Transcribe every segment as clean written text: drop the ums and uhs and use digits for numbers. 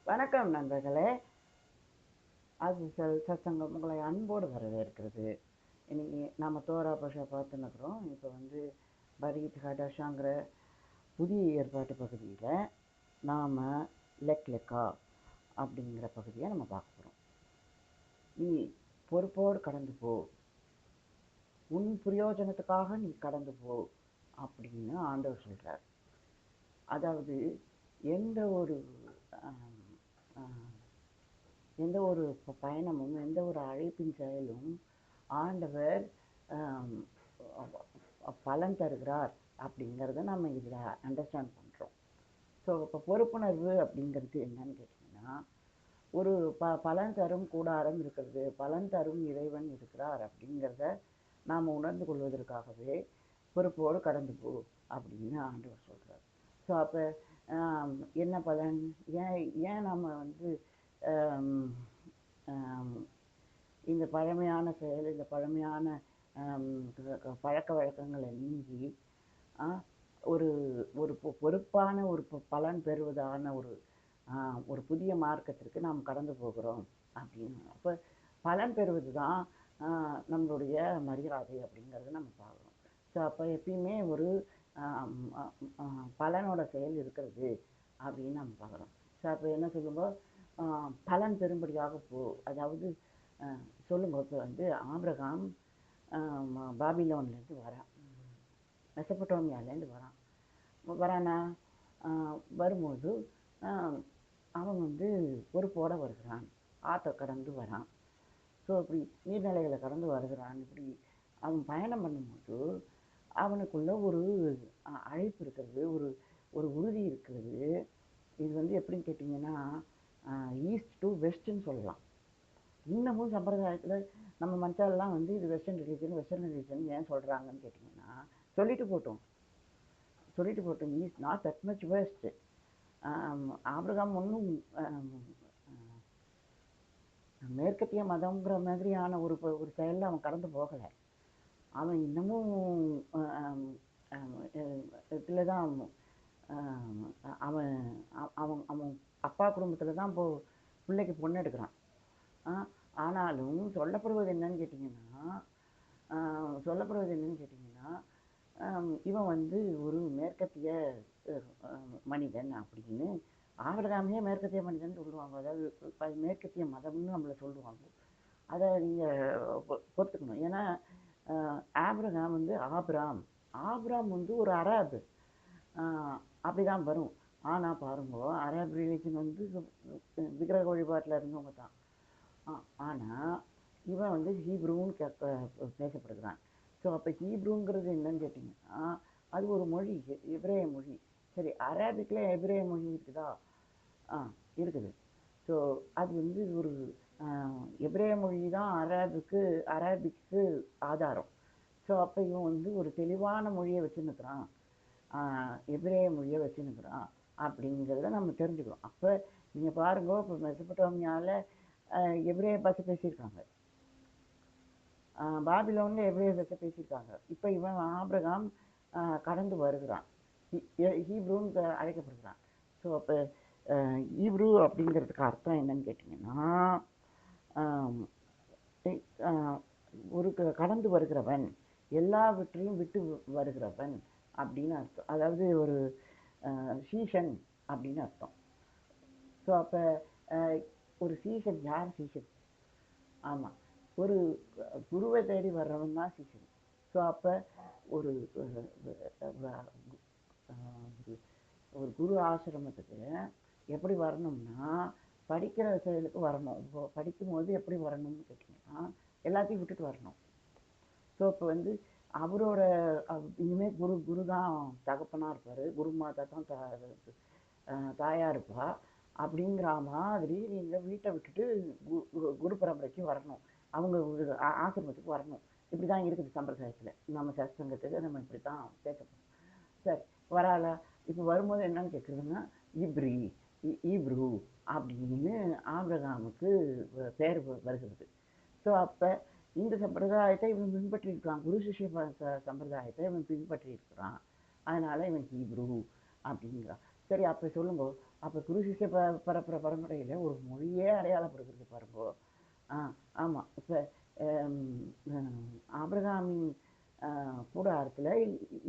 வணக்கம் நண்பர்களே. ஆசிசல் சத்சங்கம் உங்களை அன்போடு வரவேற்கிறது. இன்னைக்கு நாம் தோரா பஷா பார்த்துன்னுக்குறோம். இப்போ வந்து பரீத் ஹடாஷாங்கிற புதிய ஏற்பாட்டு பகுதியில் நாம் லெக் லெக்கா அப்படிங்கிற பகுதியை நம்ம பார்க்க போகிறோம். நீ பொறுப்போடு கடந்து போ, உன் பிரயோஜனத்துக்காக நீ கடந்து போ அப்படின்னு ஆண்டவர் சொல்கிறார். அதாவது எந்த ஒரு பயணமும் எந்த ஒரு அழைப்பின் செயலும் ஆண்டவர் பலன் தருகிறார் அப்படிங்கிறத நம்ம இதில் அண்டர்ஸ்டாண்ட் பண்ணுறோம். ஸோ இப்போ பொறுப்புணர்வு அப்படிங்கிறது என்னன்னு கேட்டிங்கன்னா, ஒரு பலன் தரும் கூடாரம் இருக்கிறது, பலன் தரும் இறைவன் இருக்கிறார் அப்படிங்கிறத நாம் உணர்ந்து கொள்வதற்காகவே பொறுப்போடு கடந்து போ அப்படின்னு ஆண்டவர் சொல்கிறார். ஸோ அப்போ என்ன பலன்? ஏன் நம்ம வந்து இந்த பழமையான செயல், இந்த பழமையான பழக்க வழக்கங்களை நீங்கி ஒரு ஒரு பொறுப்பான ஒரு பலன் பெறுவதான ஒரு புதிய மார்க்கத்திற்கு நாம் கடந்து போகிறோம் அப்படின்னு. அப்போ பலன் பெறுவது தான் நம்மளுடைய மரியாதை அப்படிங்கிறத நம்ம பார்க்குறோம். ஸோ அப்போ எப்பயுமே ஒரு பலனோட செயல் இருக்கிறது அப்படின்னு நம்ம பார்க்குறோம். ஸோ அப்போ என்ன சொல்லும்போது பலன் பெறும்படியாக போ, அதாவது சொல்லும்போது இப்போ வந்து ஆபிரகாம் பாபிலோன்லேருந்து வரான், மெசபடோமியாலேருந்து வரானா. வரும்போது அவன் வந்து பொறுப்போடு வருகிறான், ஆற்றை கடந்து வரான். ஸோ இப்படி நீர்நிலைகளை கடந்து வருகிறான். இப்படி அவன் பயணம் பண்ணும்போது அவனுக்குள்ள ஒரு அழைப்பு இருக்கிறது, ஒரு உறுதி இருக்கிறது. இது வந்து எப்படின்னு கேட்டிங்கன்னா, ஈஸ்ட் டு வெஸ்ட்ன்னு சொல்லலாம். இன்னமும் சம்பிரதாயத்தில் நம்ம மனுஷாலெலாம் வந்து இது வெஸ்டர்ன் ரிலீஜன் ஏன் சொல்கிறாங்கன்னு கேட்டிங்கன்னா, சொல்லிட்டு போட்டோம், is not that much west. Abraham ஒன்றும் மேற்கத்திய மதங்கிற மாதிரியான ஒரு செயலில் அவன் கடந்து போகலை. அவன் இன்னமும் இதில் தான் அவன் அவன் அவன் அப்பா குடும்பத்தில் தான் பிள்ளைக்கு பொண்ணு எடுக்கிறான். ஆனாலும் சொல்லப்படுவது என்னன்னு கேட்டிங்கன்னா, இவன் வந்து ஒரு மேற்கத்திய மனிதன் அப்படின்னு ஆபிரகாமே மேற்கத்திய மனிதன் சொல்லுவாங்க. அதாவது மேற்கத்திய மதம்னு நம்மளை சொல்லுவாங்க. அதை நீங்கள் பொறுத்துக்கணும். ஏன்னா ஆபிரகாம் வந்து ஆபிராம் வந்து ஒரு அராபு, அப்படிதான் வரும். ஆனால் பாருங்க, அரேப் ரிலீஜன் வந்து விக்கிரக வழிபாட்டில் இருந்தவங்க தான். ஆனால் இவன் வந்து ஹீப்ரூன்னு பேசப்படுகிறான். ஸோ அப்போ ஹீப்ரூங்கிறது என்னன்னு கேட்டிங்கன்னா, அது ஒரு மொழி, எபிரேய மொழி. சரி, அரேபிக்கில் எபிரேய மொழி இருக்குதா? இருக்குது. ஸோ அது வந்து ஒரு எபிரேய மொழி தான் அரேபிக்கு ஆதாரம். ஸோ அப்போ இவன் வந்து ஒரு தெளிவான மொழியை வச்சுன்னுக்குறான், எபிரேய மொழியை வச்சுன்னுக்குறான் அப்படிங்கிறத நம்ம தெரிஞ்சுக்கிறோம். அப்போ நீங்கள் பாருங்க, இப்போ மெசபடோமியாவில் எபிரேய பாஷை பேசியிருக்காங்க, பாபிலோனில் எபிரேய பாஷை பேசியிருக்காங்க. இப்போ இவன் ஆபிரகாம் கடந்து வருகிறான், ஹீப்ரூன்னு அழைக்கப்படுகிறான். ஸோ அப்போ ஹீப்ரூ அப்படிங்கிறதுக்கு அர்த்தம் என்னன்னு கேட்டிங்கன்னா, ஒரு கடந்து வருகிறவன், எல்லாவற்றையும் விட்டு வருகிறவன் அப்படின்னு அர்த்தம். அதாவது ஒரு சீசன் அப்படின்னு அர்த்தம். ஸோ அப்போ ஒரு சீசன், யார் சீசன்? ஆமாம், ஒரு குருவை தேடி வர்றவன் தான் சீசன். ஸோ அப்போ ஒரு ஒரு குரு ஆசிரமத்துக்கு எப்படி வரணும்னா, படிக்கிற செயலுக்கு வரணும். இப்போ படிக்கும்போது எப்படி வரணும்னு கேட்டிங்கன்னா, எல்லாத்தையும் விட்டுட்டு வரணும். ஸோ இப்போ வந்து அவரோட இனிமேல் குரு தான் தகப்பனாக இருப்பார், குரு மாதா தான் தாயாக இருப்பா. அப்படிங்கிற மாதிரி நீங்கள் வீட்டை விட்டுட்டு குரு பரம்பரைக்கு வரணும், அவங்க ஆசிரமத்துக்கு வரணும். இப்படி தான் இருக்குது சம்பிரதாயத்தில். நம்ம சத்சங்கத்துக்கு நம்ம இப்படி தான் பேசப்போம். சரி, வரால. இப்போ வரும்போது என்னன்னு கேட்குறதுன்னா, ஈப்ரூ அப்படின்னு ஆபிரகாமுக்கு பேர் வருகிறது. ஸோ அப்போ இந்த சம்பிரதாயத்தை இவன் பின்பற்றி இருக்கான், குரு சிஷ்ய சம்பிரதாயத்தை இவன் பின்பற்றி இருக்கிறான். அதனால இவன் ஹீப்ரூ அப்படிங்கிறான். சரி அப்போ சொல்லுங்க, அப்போ குருசிஷ்ய பரப்புற பரம்பரையில் ஒரு மொழியே அடையாளப்படுகிறது பாருங்கோ. ஆமாம். இப்போ ஆபிரகாமின் கூடாரத்தில்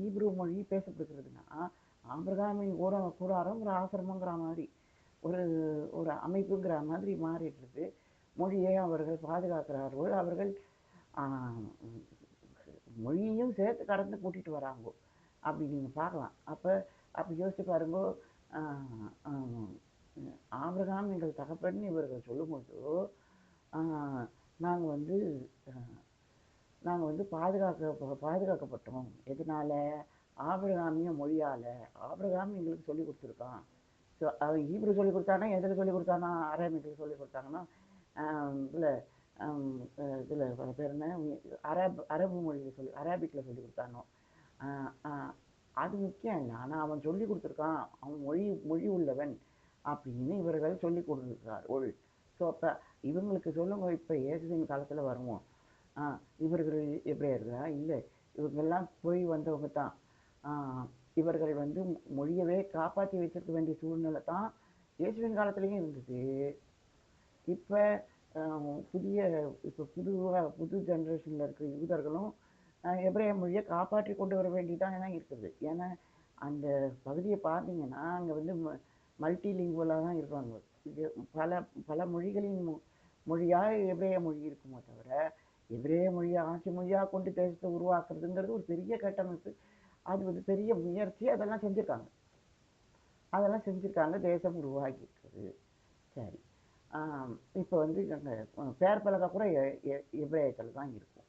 ஈப்ரு மொழி பேசப்படுகிறதுனா, ஆபிரகாமின் கூடாரம் ஒரு ஆசிரமங்கிற மாதிரி, ஒரு ஒரு அமைப்புங்கிற மாதிரி மாறிடுறது. மொழியை அவர்கள் பாதுகாக்கிறார்கள். அவர்கள் மொழியையும் சேர்த்து கடந்து கூட்டிகிட்டு வராங்கோ. அப்படி நீங்கள் பார்க்கலாம். அப்போ யோசிச்சு பாருங்கோ. ஆபிரகாம் எங்கள் தகப்பன் இவர்கள் சொல்லும்போது நாங்கள் வந்து பாதுகாக்கப்பட்டோம். எதனால? ஆபிரகாமிய மொழியால். ஆபிரகாம் எங்களுக்கு சொல்லி கொடுத்துருக்கான். ஸோ அவன் ஈப்ரு சொல்லி கொடுத்தானா, எதில் சொல்லி கொடுத்தானா? அரேபிக்கில் சொல்லி கொடுத்தாங்கன்னா, இதில் பேர் என்ன, அரபு மொழியில் அரேபிக்கில் சொல்லி கொடுத்தானோ. அது முக்கியம் இல்லை. ஆனால் அவன் சொல்லி கொடுத்துருக்கான், அவன் மொழி உள்ளவன் அப்படின்னு இவர்கள் சொல்லி கொடுத்துருக்கார்கள். ஸோ அப்போ இவங்களுக்கு சொல்லுங்க. இப்போ இயேசுவின் காலத்தில் வருவோம். இவர்கள் எப்படியா இருக்கிறா? இல்லை, இவங்கெல்லாம் போய் வந்தவங்க தான். இவர்கள் வந்து மொழியவே காப்பாற்றி வச்சிருக்க வேண்டிய சூழ்நிலை தான் இயேசுவின் காலத்துலேயும் இருந்தது. இப்போ புது ஜென்ரேஷனில் இருக்கிற யூதர்களும் எபிரேய மொழியை காப்பாற்றி கொண்டு வர வேண்டியதான் இருக்குது. ஏன்னா அந்த பகுதியை பார்த்தீங்கன்னா அங்கே வந்து மல்டிலிங்குவலாக தான் இருப்பாங்க. இது பல மொழிகளின் மொழியாக எபிரேய மொழி இருக்குமோ தவிர, எபிரேய மொழியை ஆட்சி மொழியாக கொண்டு தேசத்தை உருவாக்குறதுங்கிறது ஒரு பெரிய கட்டமைப்பு. அது ஒரு பெரிய முயற்சி. அதெல்லாம் செஞ்சுருக்காங்க. தேசம் உருவாகி இருக்குது. சரி, இப்போ வந்து பேர் பலகை கூட எபிரேயத்தில் தான் இருக்கும்.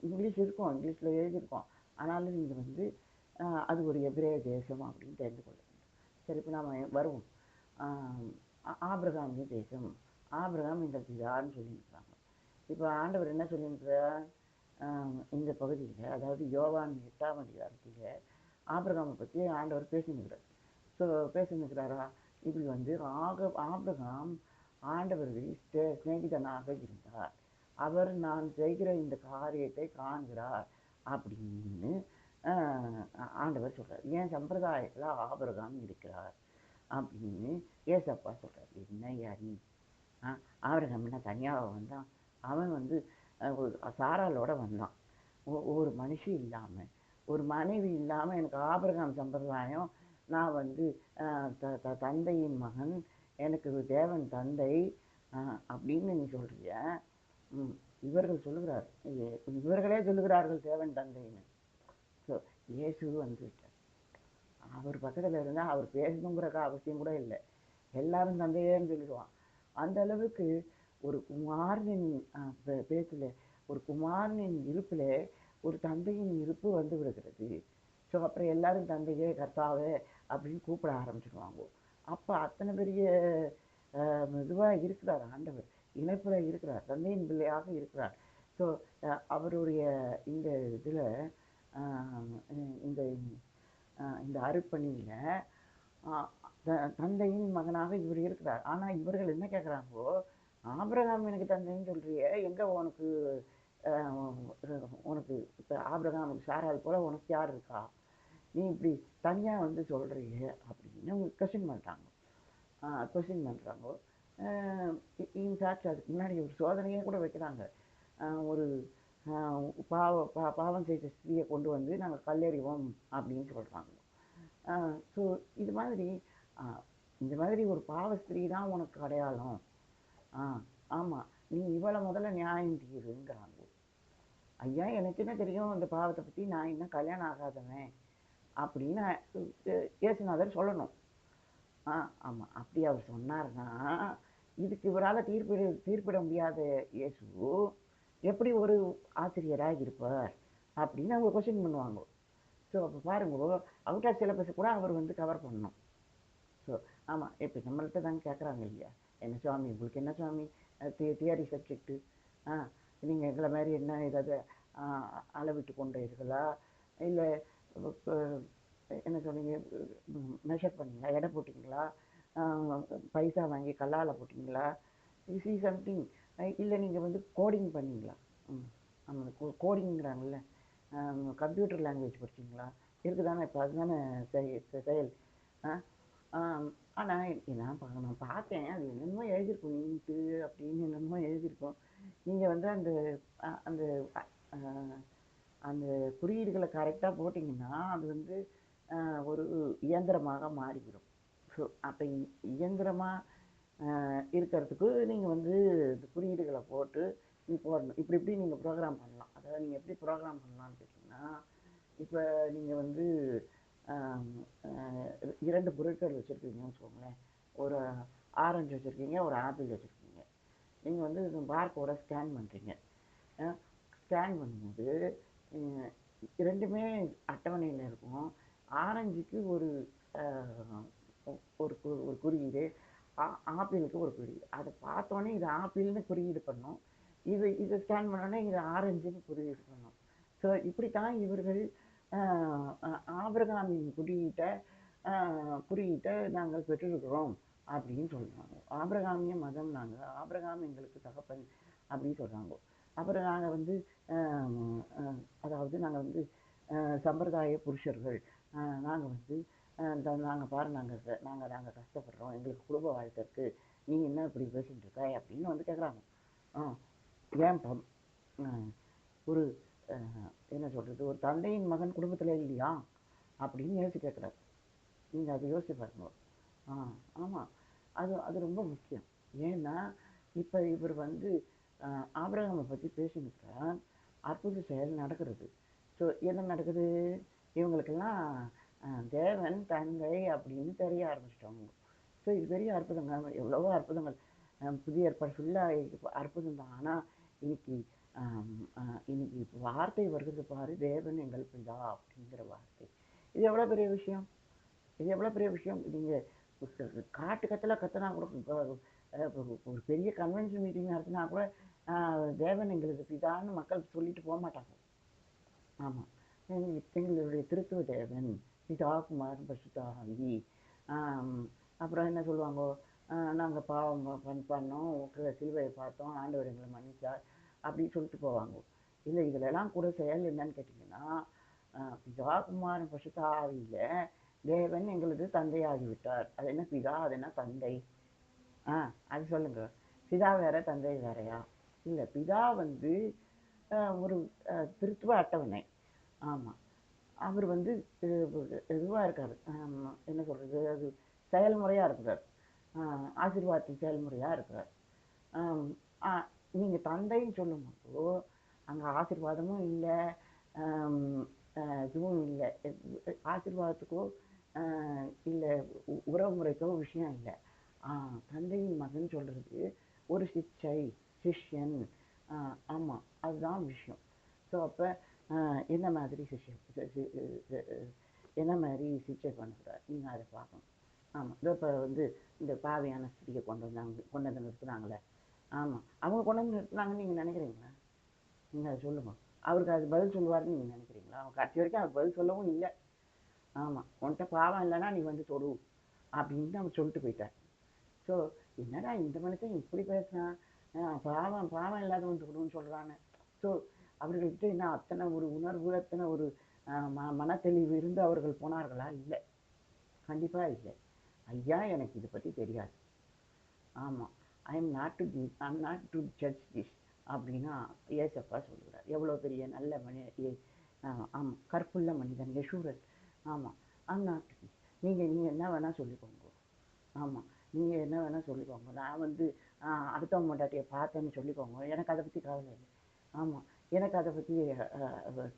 இங்கிலீஷ் இருக்கும், இங்கிலீஷில் எழுதியிருக்கோம். ஆனாலும் நீங்கள் வந்து அது ஒரு எபிரேய தேசம் அப்படின்னு தெரிந்து கொள்ள வேண்டும். சரி, இப்போ நாம் வருவோம். ஆபிரகாமிய தேசம், ஆபிரகாம் எங்கள் பிதான்னு சொல்லியிருக்கிறாங்க. இப்போ ஆண்டவர் என்ன சொல்லியிருக்கிறார்? இந்த பகுதியில், அதாவது யோவான் 8ஆம் அதிகாரத்தில் ஆபிரகாமை பற்றி ஆண்டவர் பேசினுக்கிறார். ஸோ பேசினுக்கிறாரா? இப்படி வந்து ஆபிரகாம் ஆண்டவர்களில் சிநேகிதனாக இருந்தார். அவர் நான் செய்கிற இந்த காரியத்தை காண்கிறார் அப்படின்னு ஆண்டவர் சொல்கிறார். ஏன் சம்பிரதாயத்தில் ஆபிரகாம் இருக்கிறார் அப்படின்னு ஏசப்பா சொல்கிறார். என்ன யாரி? ஆபிரகாம் என்ன தனியாக வந்தான்? அவன் வந்து சாராளோட வந்தான். ஒரு மனுஷி இல்லாமல், ஒரு மனைவி இல்லாமல் எனக்கு ஆபிரகாம் சம்பிரதாயம், நான் வந்து தந்தையின் மகன், எனக்கு தேவன் தந்தை அப்படின்னு நீ சொல்றிய. இவர்களே சொல்லுகிறார்கள் தேவன் தந்தைன்னு. ஸோ இயேசு வந்துவிட்டார். அவர் பக்கத்தில் இருந்தால் அவர் பேசணுங்கிற அவசியம் கூட இல்லை. எல்லாரும் தந்தையேன்னு சொல்லிடுவான். அந்த அளவுக்கு ஒரு குமாரனின் பேச்சில், ஒரு குமாரனின் இருப்பில் ஒரு தந்தையின் இருப்பு வந்து விடுகிறது. ஸோ அப்புறம் எல்லாரும் தந்தையே கர்த்தாவே அப்படின்னு கூப்பிட ஆரம்பிச்சிடுவாங்க. அப்போ அத்தனை பெரிய இதுவாக இருக்கிறார் ஆண்டவர், இணைப்பில் இருக்கிறார், தந்தையின் பிள்ளையாக இருக்கிறார். ஸோ அவருடைய இந்த இதில் இந்த இந்த அருட்பணியில் தந்தையின் மகனாக இவர் இருக்கிறார். ஆனால் இவர்கள் என்ன கேட்குறாங்கோ? ஆபிரகாம் எனக்கு தந்தைன்னு சொல்றிய, எங்கே உனக்கு இப்போ ஆபிரகாமுக்கு சாராது போல் உனக்கு யார் இருக்கா? நீ இப்படி தனியாக வந்து சொல்கிறிய அப்படின்னு கொஸ்டின் பண்ணுறாங்க. இன்ஃபேக்ட் அதுக்கு முன்னாடி ஒரு சோதனையே கூட வைக்கிறாங்க. ஒரு பாவம் செய்த ஸ்திரியை கொண்டு வந்து நாங்கள் கல்லெறிவோம் அப்படின்னு சொல்கிறாங்க. ஸோ இது மாதிரி இந்த மாதிரி ஒரு பாவ ஸ்திரீ தான் உனக்கு அடையாளம். ஆமாம், நீ இவளை முதல்ல நியாயம் தீருங்கிறாங்க. ஐயா, எனக்கு என்ன தெரியும் இந்த பாவத்தை பற்றி? நான் இன்னும் கல்யாணம் ஆகாதவன் அப்படின்னு இயேசுநாதர் சொல்லணும். ஆமாம், அப்படி அவர் சொன்னார்னா இதுக்கு இவரால் தீர்ப்பிட முடியாத இயேசு எப்படி ஒரு ஆசிரியராக இருப்பார் அப்படின்னு அவங்க கொஸ்டின் பண்ணுவாங்க. ஸோ அப்போ பாருங்க, அவுட் ஆஃப் சிலபஸ் கூட அவர் வந்து கவர் பண்ணணும். ஸோ ஆமாம், இப்போ நம்மள்கிட்ட தாங்க கேட்குறாங்க இல்லையா, என்ன சுவாமி உங்களுக்கு என்ன சுவாமி தியரி சப்ஜெக்டு? நீங்கள் எங்களை மாதிரி என்ன ஏதாவது அளவிட்டு கொண்டீர்களா, இல்லை என்ன சொன்னீங்க, மெஷர் பண்ணிங்களா, எடை போட்டிங்களா, பைசா வாங்கி கல்லால் போட்டிங்களா, சி சம்திங், இல்லை நீங்கள் வந்து கோடிங் பண்ணிங்களா? ஆமாம், கோடிங்கிறாங்கல்ல, கம்ப்யூட்டர் லாங்குவேஜ் படிச்சிங்களா? இருக்குதானே? இப்போ அதுதானே செயல். ஆ ஆனால் நான் பார்த்தேன் அது என்னென்னமோ எழுதியிருக்கும் நீட்டு அப்படின்னு என்னென்னமோ எழுதியிருக்கும். நீங்கள் வந்து அந்த அந்த அந்த குறியீடுகளை கரெக்டாக போட்டிங்கன்னா அது வந்து ஒரு இயந்திரமாக மாறிவிடும். ஸோ அப்போ இயந்திரமாக இருக்கிறதுக்கு நீங்கள் வந்து இந்த குறியீடுகளை போட்டு நீ போடணும். இப்படி இப்படி நீங்கள் ப்ரோக்ராம் பண்ணலாம். அதாவது நீங்கள் எப்படி ப்ரோக்ராம் பண்ணலான்னு கேட்டிங்கன்னா, இப்போ நீங்கள் வந்து இரண்டு பொருட்கள் வச்சுருக்கீங்கன்னு வச்சுக்கோங்களேன். ஒரு ஆரஞ்சு வச்சுருக்கீங்க, ஒரு ஆப்பிள் வச்சுருக்கீங்க. நீங்கள் வந்து இந்த பார்கோடை ஸ்கேன் பண்ணுறீங்க. ஸ்கேன் பண்ணும்போது ரெண்டுமே அட்டவணையில் இருக்கும். ஆரஞ்சுக்கு ஒரு ஒரு ஒரு குறியீடு, ஆப்பிளுக்கு ஒரு குறியீடு. அதை பார்த்தோன்னே இது ஆப்பிள்னு குறியீடு பண்ணும். இதை ஸ்கேன் பண்ணோன்னே இது ஆரஞ்சுன்னு குறியீடு பண்ணும். ஸோ இப்படித்தான் இவர்கள் ஆபிரகாமின் குறியீட்டை நாங்கள் பெற்றிருக்கிறோம் அப்படின்னு சொல்கிறாங்க. ஆபிரகாமிய மதம் நாங்கள், ஆபிரகாம் எங்களுக்கு தகப்பன் அப்படின்னு சொல்கிறாங்க. அப்புறம் நாங்கள் வந்து அதாவது நாங்கள் வந்து சம்பிரதாய புருஷர்கள், நாங்கள் வந்து நாங்கள் பாரு நாங்கள் கஷ்டப்படுறோம், எங்களுக்கு குடும்ப வாழ்க்கை இருக்குது, நீ என்ன இப்படி பேசிட்டு இருக்க அப்படின்னு வந்து கேட்குறாங்க. ஏன் ஒரு என்ன சொல்கிறது, ஒரு தந்தையின் மகன் குடும்பத்தில் இல்லையா அப்படின்னு யோசிச்சு கேட்குறாரு. நீங்கள் அதை யோசிச்சு பாருங்க. ஆமாம், அது ரொம்ப முக்கியம். ஏன்னா இப்போ இவர் வந்து ஆபிரகாமை பற்றி பேசினுக்கிறார், அற்புத செயல் நடக்கிறது. ஸோ என்ன நடக்குது, இவங்களுக்கெல்லாம் தேவன் தந்தை அப்படின்னு தெரிய ஆரம்பிச்சிட்டாங்க. ஸோ இது பெரிய அற்புதங்க, எவ்வளவோ அற்புதங்கள் புதிய ஏற்பாடு ஃபுல்லாக அற்புதம் தான். ஆனால் இன்னைக்கு இன்னைக்கு வார்த்தை வருகிறது பாரு, தேவன் எங்கள் பிதா அப்படிங்கிற வார்த்தை. இது எவ்வளோ பெரிய விஷயம், இது எவ்வளோ பெரிய விஷயம். நீங்கள் கத்தலாம் கத்தினா கூட, ஒரு பெரிய கன்வென்ஷன் மீட்டிங் நடத்தினா கூட தேவன் எங்களுக்கு பிதான்னு மக்கள் சொல்லிட்டு போக மாட்டாங்க. ஆமாம், எங்களுடைய திருத்துவ தேவன் பிதா குமார் பரிசுத்தாவி. அப்புறம் என்ன சொல்லுவாங்க, நாங்கள் பாவம் பண்ணோம், சிலுவையை பார்த்தோம், ஆண்டவர் எங்களை மன்னிச்சார் அப்படின்னு சொல்லிட்டு போவாங்க. இல்லை, இதிலெல்லாம் கூட செயல் என்னன்னு கேட்டிங்கன்னா, பிதா குமாரன் பரிசுத்தாவியில் தேவன் எங்களது தந்தையாகிவிட்டார். அது என்ன பிதா, அது என்ன தந்தை? அது சொல்லுங்க. பிதா வேற தந்தை வேறையா? இல்லை, பிதா வந்து ஒரு திருத்துவ அட்டவணை. ஆமாம், அவர் வந்து இதுவாக இருக்கார், என்ன சொல்கிறது, அது செயல்முறையாக இருக்கிறார், ஆசீர்வாதத்தின் செயல்முறையாக இருக்கிறார். நீங்கள் தந்தைன்னு சொல்லும்போது அங்கே ஆசீர்வாதமும் இல்லை, இதுவும் இல்லை, ஆசீர்வாதத்துக்கோ இல்லை உறவு முறைக்கோ விஷயம் இல்லை. தந்தையின் மகன் சொல்கிறது ஒரு சிஷ்யன். ஆமாம், அதுதான் விஷயம். ஸோ அப்போ என்ன மாதிரி என்ன மாதிரி சிகிச்சை பண்ணுறார் நீங்கள் அதை பார்க்கணும். ஆமாம், இப்போ வந்து இந்த பாவியான ஸ்திரியை கொண்டு வந்து நிறுத்துனாங்களே, ஆமாம், அவங்க கொண்டு வந்து நிறுத்துனாங்கன்னு நீங்கள் நினைக்கிறீங்களா? நீங்கள் அதை சொல்லுங்கள். அவருக்கு அது பதில் சொல்லுவாருன்னு நீங்கள் நினைக்கிறீங்களா? அவங்க கடைசி வரைக்கும் அவருக்கு பதில் சொல்லவும் இல்லை. ஆமாம், உன்கிட்ட பாவம் இல்லைன்னா நீ வந்து தொடு அப்படின்னு அவர் சொல்லிட்டு போயிட்டார். ஸோ என்னடா இந்த மனுஷன் இப்படி பேசுனான், பாவம் பாவம் இல்லாதவன் தொடுன்னு சொல்கிறான்னு. ஸோ அவர்கள்கிட்ட என்ன அத்தனை ஒரு உணர்வு, அத்தனை ஒரு மனத்தெளிவு இருந்து அவர்கள் போனார்களா? இல்லை, கண்டிப்பாக இல்லை. ஐயா எனக்கு இதை பற்றி தெரியாது, ஆமாம், I'm not to judge this அப்படின்னா ஏசப்பா சொல்கிறார். எவ்வளோ பெரிய நல்ல ஆமாம், கற்புள்ள மனிதன் யசூரன். ஆமாம், ஐம் நாட் நீங்கள் என்ன வேணால் சொல்லிக்கோங்க. ஆமாம், நீங்கள் என்ன வேணால் சொல்லிக்கோங்க, நான் வந்து அடுத்தவங்க பொண்டாட்டியை பார்த்தேன்னு சொல்லிக்கோங்க, எனக்கு அதை பற்றி கவலை இல்லை. ஆமாம், எனக்கு அதை பற்றி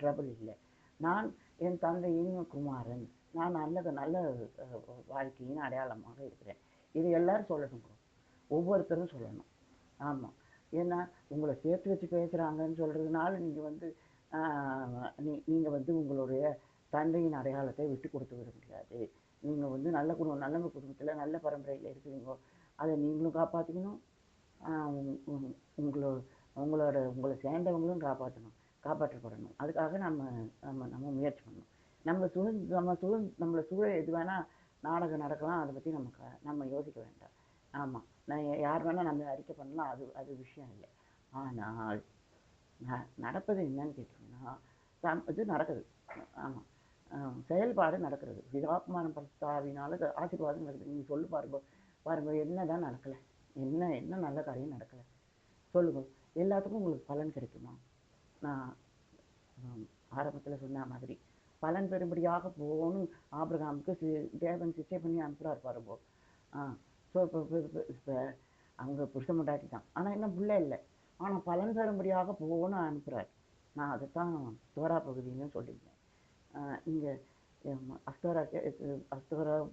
ட்ரபிள் இல்லை. நான் என் தந்தையின் குமாரன், நான் நல்ல வாழ்க்கையின் அடையாளமாக இருக்கிறேன். இது எல்லாரும் சொல்லணும், ஒவ்வொருத்தரும் சொல்லணும். ஆமாம், ஏன்னா உங்களை சேர்த்து வச்சு பேசுகிறாங்கன்னு சொல்கிறதுனால நீங்கள் வந்து நீங்கள் வந்து உங்களுடைய தந்தையின் அடையாளத்தை விட்டு கொடுத்து விட முடியாது. நீங்கள் வந்து நல்ல குடும்பத்தில் நல்ல பரம்பரையில் இருக்கிறீங்க, அதை நீங்களும் காப்பாற்றிக்கணும், உங்களை சேர்ந்தவங்களும் காப்பாற்றப்படணும். அதுக்காக நம்ம முயற்சி பண்ணணும். நம்மளை சூழ எது வேணால் நாடகம் நடக்கலாம், அதை பற்றி நம்ம யோசிக்க வேண்டாம். ஆமாம், நான் யார் வேணால் நம்ம அறிக்கை பண்ணலாம், அது விஷயம் இல்லை. ஆனால் நடப்பது என்னன்னு கேட்டிங்கன்னா, இது நடக்குது. ஆமாம், செயல்பாடு நடக்கிறது. பிதாக்குமாரன் பரிசுத்தாவினால ஆசீர்வாதம் நடக்குது. நீங்கள் சொல்லு பாருங்க, பாருங்க என்ன தான் நடக்கலை, என்ன நல்ல காரியம் நடக்கலை சொல்லுங்க. எல்லாத்துக்கும் உங்களுக்கு பலன் கிடைக்குமா? நான் ஆரம்பத்தில் சொன்ன மாதிரி பலன் பெறும்படியாக போகணும். ஆபிரகாமுக்கு தேவன் சிச்சை பண்ணி அனுப்புகிறார் பாருங்க. ஸோ இப்போ அவங்க புருஷன் முண்டாட்டி தான், ஆனால் இன்னும் பிள்ளை இல்லை, ஆனால் பலன் பெறும்படியாக போகணும்னு அனுப்புகிறார். நான் அதைத்தான் தோரா பகுதின்னு சொல்லியிருந்தேன். இங்கே அஸ்தோரா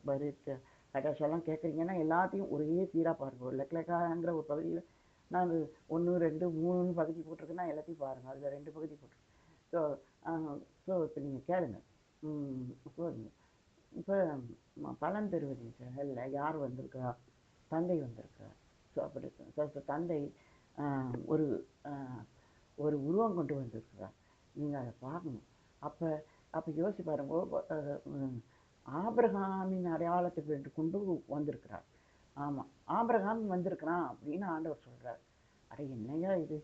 பரித் கடாஷெல்லாம் கேட்குறீங்கன்னா எல்லாத்தையும் ஒரே சீராக பாருங்கள். லெக்லெக்காங்கிற ஒரு பகுதியில் நான் 1 2 3 பகுதி போட்டிருக்கேன்னா எல்லாத்தையும் பாருங்கள். அதில் 2 பகுதி போட்டிருக்கேன். ஸோ இப்போ நீங்கள் கேளுங்க. இப்போ பலன் பெறுவது செயல்ல யார் வந்திருக்கா? தந்தை வந்திருக்கிறார். ஸோ அப்படி தந்தை ஒரு ஒரு உருவம் கொண்டு வந்திருக்கிறார். நீங்கள் அதை பார்க்கணும். அப்போ யோசிச்சு பாருங்க. ஆபிரகாமின் அடையாளத்தை வேண்டு கொண்டு வந்திருக்கிறார். ஆமாம், ஆபிரகாம் வந்திருக்கிறான் அப்படின்னு ஆண்டவர் சொல்கிறார். அட என்னையா இது?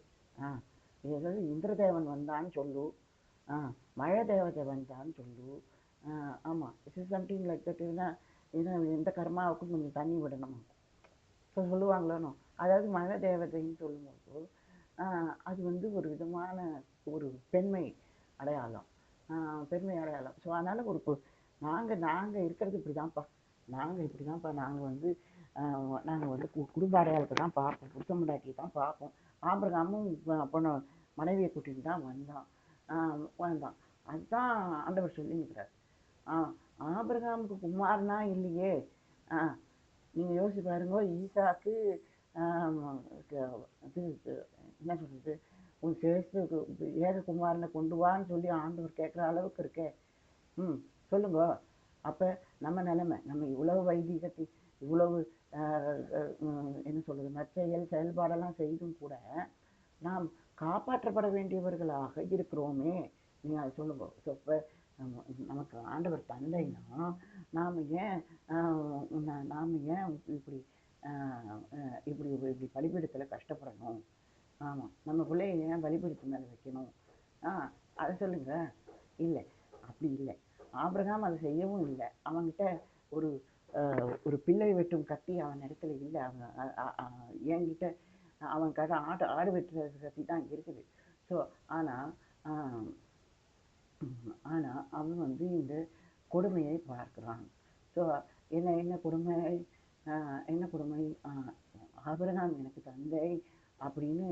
ஏதாவது இந்திரதேவன் வந்தான்னு சொல்லு, மழை தேவதை வந்தான்னு சொல்லு. ஆமாம், it is something like that. ஏன்னா எந்த கர்மாவுக்கும் கொஞ்சம் தண்ணி விடணும் ஸோ சொல்லுவாங்களோ. அதாவது மழை தேவதைன்னு சொல்லும்போது அது வந்து ஒரு விதமான ஒரு பெண்மை அடையாளம். ஸோ அதனால் நாங்கள் இருக்கிறது இப்படி தான்ப்பா. நாங்கள் வந்து குடும்ப அடையாளத்தை தான் பார்ப்போம், புருஷ முண்டாட்டியை தான் பார்ப்போம். ஆபிரகாமும் பொண்ணு மனைவியை கூட்டிகிட்டு தான் வந்தான். அதுதான் ஆண்டவர் சொல்லியிருக்கிறார். ஆபிரகாமுக்கு குமாரனா இல்லையே. நீங்கள் யோசிச்சு பாருங்க. ஈசாக்கு இது என்ன சொல்கிறது, உன் சேர்த்து ஏககுமாரனை கொண்டு வான்னு சொல்லி ஆண்டவர் கேட்குற அளவுக்கு இருக்கே. சொல்லுங்க. அப்போ நம்ம நிலைமை, நம்ம இவ்வளவு வைதிகத்தை இவ்வளவு என்ன சொல்கிறது செயல்பாடெல்லாம் செய்தும் கூட நாம் காப்பாற்றப்பட வேண்டியவர்களாக இருக்கிறோமே. நீங்கள் அதை சொல்லுங்க. ஸோ இப்போ நமக்கு ஆண்டவர் தந்தைன்னா நாம் ஏன் இப்படி இப்படி பலிபீடத்தில் கஷ்டப்படணும்? ஆமாம், நம்ம பிள்ளைய ஏன் பலிபீடத்து மேலே வைக்கணும்? அதை சொல்லுங்க. இல்லை, அப்படி இல்லை. ஆபிரகாம் அதை செய்யவும் இல்லை. அவன்கிட்ட ஒரு பிள்ளை வெட்டும் கத்தி அவன் இடத்துல இல்லை. என்கிட்ட அவன் ஆடு வெட்டுற கத்தி தான் இருக்குது. ஸோ ஆனால் அவன் வந்து இந்த கொடுமையை பார்க்குறான். ஸோ என்ன கொடுமை? ஆபிரகாம் எனக்கு தந்தை அப்படின்னு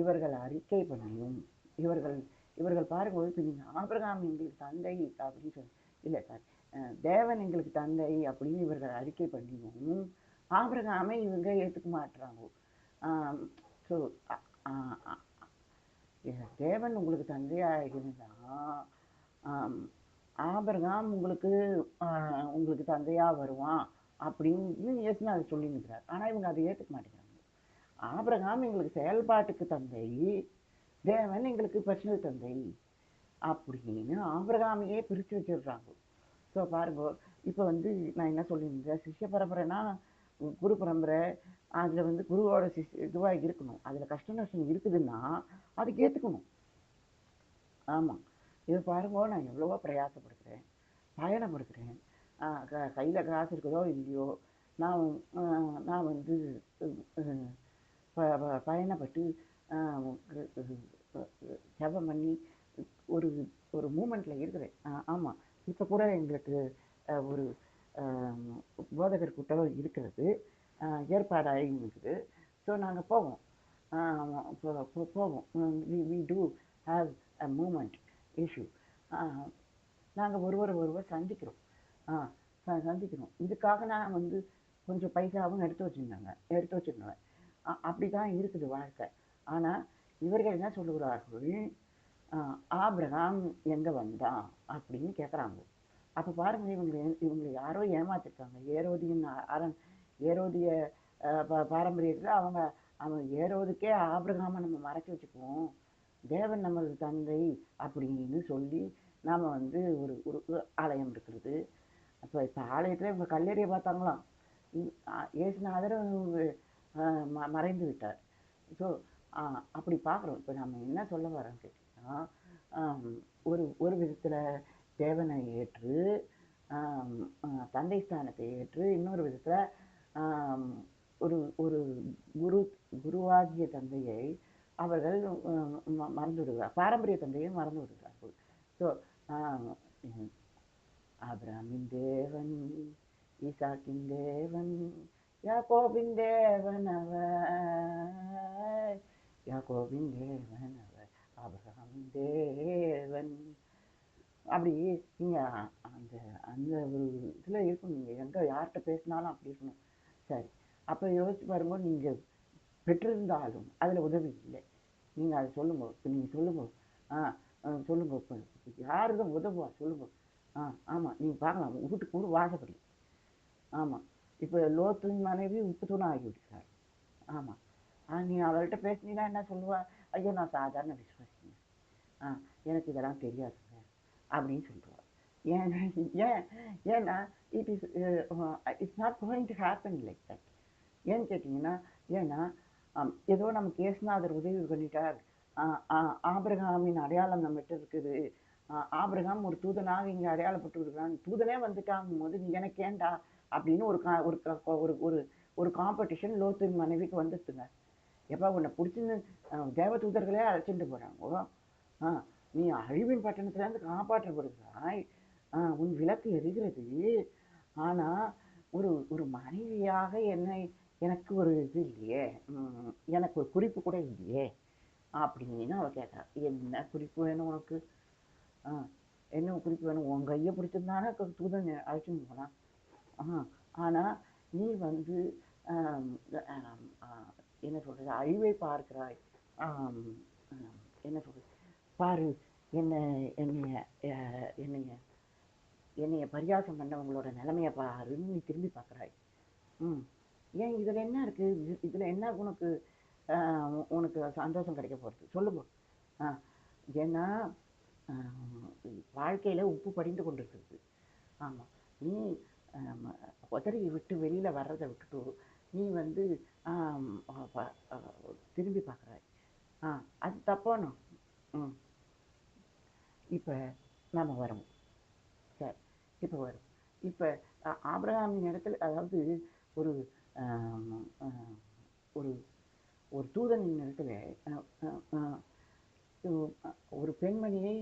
இவர்கள் அறிக்கை பண்ணியும் இவர்கள் பாரும்போது இப்போ நீங்கள் ஆபிரகாம் எங்களுக்கு தந்தை அப்படின்னு சொல்லி இல்லை சார், தேவன் எங்களுக்கு தந்தை அப்படின்னு இவர்கள் அறிக்கை பண்ணியும் ஆபிரகாமை இவங்க ஏற்றுக்க மாட்டுறாங்க. ஸோ தேவன் உங்களுக்கு தந்தையாக இருந்தால் ஆபிரகாம் உங்களுக்கு தந்தையாக வருவான் அப்படின்னு இயேசுன்னு அதை சொல்லி நிற்கிறார். ஆனால் இவங்க அதை ஏற்றுக்க மாட்டேங்கிறாங்க. ஆபிரகாம் எங்களுக்கு செயல்பாட்டுக்கு தந்தை, தேவன் எங்களுக்கு பர்சனல் தந்தை அப்படின்னு ஆபிரகாமையே பிரித்து வச்சிடுறாங்க. ஸோ பாருங்க, இப்போ வந்து நான் என்ன சொல்லியிருந்தேன், சிஷ்ய பரம்பரைனா குரு பரம்பரை, அதில் வந்து குருவோட இதுவாக இருக்கணும். அதில் கஷ்ட நஷ்டம் இருக்குதுன்னா அதுக்கு ஏற்றுக்கணும். ஆமாம், இது பாருங்க, நான் எவ்வளவோ பிரயாசப்படுத்துகிறேன், பயணப்படுத்துகிறேன். கையில் காசு இருக்குதோ இல்லையோ, நான் வந்து பயணப்பட்டு ஜபம் பண்ணி ஒரு மூமெண்ட்டில் இருக்கிறேன். ஆமாம், இப்போ கூட எங்களுக்கு ஒரு போதகர் கூட்டம் இருக்கிறது, ஏற்பாடாகி இருக்குது. ஸோ நாங்கள் போவோம். we do have a movement issue. நாங்கள் ஒருவர் சந்திக்கிறோம். இதுக்காக நான் வந்து கொஞ்சம் பைசாவும் எடுத்து வச்சுருந்தேன். அப்படி தான் இருக்குது வாழ்க்கை. ஆனால் இவர்கள் என்ன சொல்லுகிறார்கள், ஆபிரகாம் எங்கே வந்தான் அப்படின்னு கேட்குறாங்க. அப்போ பாருங்க, இவங்களை யாரோ ஏமாத்திருக்காங்க. ஏரோதிய பாரம்பரியத்தில் அவன் ஏரோதுக்கே ஆபிரகாமை நம்ம மறைச்சி வச்சுக்குவோம், தேவன் நமது தந்தை அப்படின்னு சொல்லி நாம் வந்து ஒரு ஆலயம் இருக்கிறது. இப்போ ஆலயத்தில் இவங்க கல்லறையை பார்த்தாங்களாம். இயேசுநாதர் மறைந்து விட்டார். ஸோ அப்படி பார்க்குறோம். இப்போ நம்ம என்ன சொல்ல வரோன்னு கேட்டிங்கன்னா, ஒரு விதத்தில் தேவனை ஏற்று தந்தை ஸ்தானத்தை ஏற்று இன்னொரு விதத்தில் ஒரு ஒரு குரு குருவாகிய தந்தையை அவர்கள் மறந்து விடுகிறார், பாரம்பரிய தந்தையை மறந்து விடுகிறார்கள். ஸோ ஆபிரகாமின் தேவன், ஈசாக்கின் தேவன், யாக்கோபின் தேவன் அவர், யாக்கோபின் தேவன் அவர், ஆபிரகாமின் தேவன். அப்படி நீங்கள் அந்த அந்த ஒரு இதில் இருக்கணும். நீங்கள் எங்கே யார்கிட்ட பேசினாலும் அப்படி இருக்கணும். சரி, அப்போ யோசிச்சு பாருங்கள், நீங்கள் பெற்றிருந்தாலும் அதில் உதவி இல்லை. நீங்கள் அதை சொல்லுங்க, இப்போ நீங்கள் சொல்லுங்க, சொல்லுங்க, இப்போ யாரு தான் உதவுவா சொல்லுங்க. ஆமாம், நீங்கள் பார்க்கலாம் வீட்டுக்கு கூட வாசப்படி. ஆமாம், இப்போ லோத்தின் மனைவி உப்பு தூணம் ஆகிவிட்டார். ஆமாம், நீ அவள்கிட்ட பேசினீங்கன்னா என்ன சொல்லுவா? ஐயோ, நான் சாதாரண விசுவாசிங்க, எனக்கு இதெல்லாம் தெரியாதுங்க அப்படின்னு சொல்லுவாள். ஏன்னா it's not going to happen like that. ஏன்னு கேட்டிங்கன்னா, ஏன்னா ஏதோ நமக்கு இயேசுநாதர் உதவி பண்ணிட்டார், ஆபிரகாமின் அடையாளம் நம்மகிட்ட இருக்குது, ஆபிரகாம் ஒரு தூதனாக இங்கே அடையாளப்பட்டு இருக்கிறான், தூதனே வந்துட்டாங்கும் போது நீ எனக்கு ஏண்டா அப்படின்னு ஒரு ஒரு காம்படிஷன் லோத்தின் மனைவிக்கு வந்துட்டுங்க. எப்போ உன்னை பிடிச்சின்னு தேவ தூதர்களே அழைச்சிட்டு போகிறாங்க, நீ அழிவின் பட்டணத்திலேருந்து காப்பாற்றப்படுகிறாய், உன் விளக்கு எரிகிறது, ஆனால் ஒரு ஒரு மனைவியாக எனக்கு ஒரு இது இல்லையே, எனக்கு ஒரு குறிப்பு கூட இல்லையே அப்படின்னு அவள் கேட்குறா. என்ன குறிப்பு வேணும் உனக்கு? என்ன குறிப்பு வேணும்? உன் கையை பிடிச்சிருந்தானே தூதன் அழைச்சின்னு போனான். ஆனால் நீ வந்து என்ன சொல்கிறது, அழிவை பார்க்கிறாய், என்ன சொல்கிறது, பாரு என்னைய பரியாசம் பண்ணவங்களோட நிலைமையை பாருன்னு நீ திரும்பி பார்க்குறாய். ஏன் இதில் என்ன இருக்குது? இதில் என்ன உனக்கு சந்தோஷம் கிடைக்க போகிறது சொல்லுங்க. ஏன்னா வாழ்க்கையில் உப்பு படிந்து கொண்டு இருக்குது. ஆமாம், நீ உதறி விட்டு வெளியில் வர்றதை விட்டுட்டு நீ வந்து திரும்பி பார்க்குறாய். அது தப்பானோ? இப்போ நம்ம வரோம். சரி, இப்போ வரும். இப்போ ஆபிரகாமின் இடத்துல, அதாவது ஒரு ஒரு ஒரு தூதனின் இடத்துல ஒரு பெண்மணியை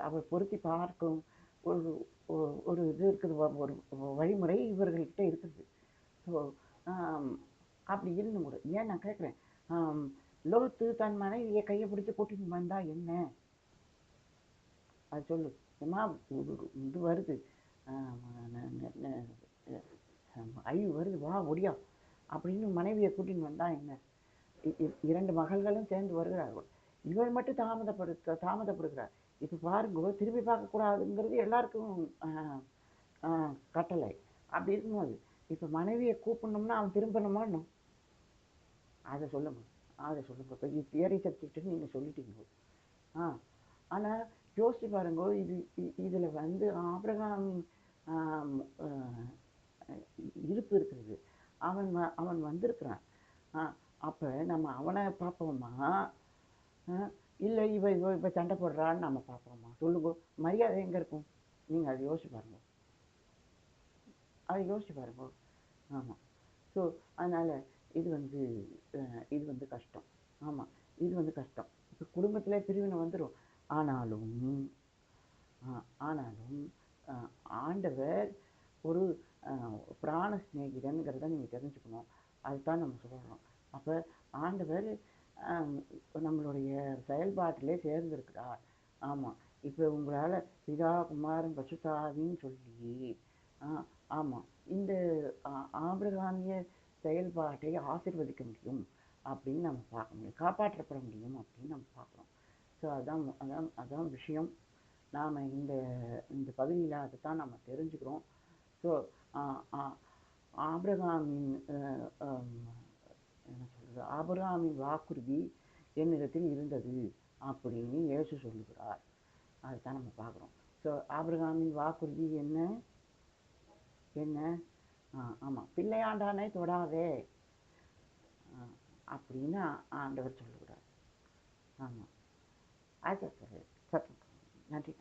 அவள் பொருத்தி பார்க்கும் ஒரு ஒரு இது இருக்குது, ஒரு வழிமுறை இவர்கள்கிட்ட இருக்குது. ஸோ அப்படி இருந்தும் ஏன் நான் கேட்குறேன், லோத்து தன் மனைவியை கையை பிடிச்சி கூட்டிட்டு வந்தா என்ன? அது சொல்லு. ஏமா இது வருது, அழிவு வருது, வா ஒடியா அப்படின்னு மனைவியை கூட்டின்னு வந்தா என்ன? 2 மகள்களும் சேர்ந்து வருகிறார்கள், இவள் மட்டும் தாமதப்படுகிறார். இப்போ பாருங்க, திரும்பி பார்க்கக்கூடாதுங்கிறது எல்லாருக்கும் கட்டளை. அப்படி இருக்கும்போது இப்போ மனைவியை கூப்பிடணும்னா அவன் திரும்பணுமான்னு அதை சொல்லுங்க. இப்போ தியரி சப்ஜெக்ட்னு நீங்கள் சொல்லிட்டீங்க. ஆனால் யோசிச்சு பாருங்க, இதில் வந்து ஆபிரகாமின் இருப்பு இருக்கிறது. அவன் வந்திருக்கிறான். அப்போ நம்ம அவனை பார்ப்போமா, இல்லை இவ சண்டை போடுறான்னு நம்ம பார்ப்போமா? சொல்லுங்க, மரியாதை எங்கே இருக்கும்? நீங்கள் அதை யோசிச்சு பாருங்க. ஆமாம். ஸோ அதனால் இது வந்து கஷ்டம். ஆமாம், இது வந்து கஷ்டம். இப்போ குடும்பத்தில் பிரிவினை வந்துடும். ஆனாலும் ஆண்டவர் ஒரு பிராண சிநேகிதன்கிறத நீங்கள் தெரிஞ்சுக்கணும். அதுதான் நம்ம சொல்கிறோம். அப்போ ஆண்டவர் நம்மளுடைய செயல்பாட்டிலே சேர்ந்திருக்கிறார். ஆமாம், இப்போ உங்களால் பிதா குமாரன் பசுத்தாவின்னு சொல்லி ஆமாம் இந்த ஆபிரகாமிய செயல்பாட்டை ஆசீர்வதிக்க முடியும் அப்படின்னு நம்ம பார்க்க முடியும், காப்பாற்றப்பட முடியும் அப்படின்னு நம்ம பார்க்குறோம். ஸோ அதான் விஷயம். நாம் இந்த பகுதியில் அதை தான் நம்ம தெரிஞ்சுக்கிறோம். ஸோ ஆபிரகாமின் என்ன சொல்கிறது, ஆபிரகாமின் வாக்குறுதி என்னிடத்தில் இருந்தது அப்படின்னு இயேசு சொல்லுகிறார். அதுதான் நம்ம பார்க்குறோம். ஸோ ஆபிரகாமின் வாக்குறுதி என்ன? ஆமாம், பிள்ளையாண்டானே தொடாதே அப்படின்னு ஆண்டவர் சொல்லுகிறார். ஆமாம், அது சரி. நன்றி.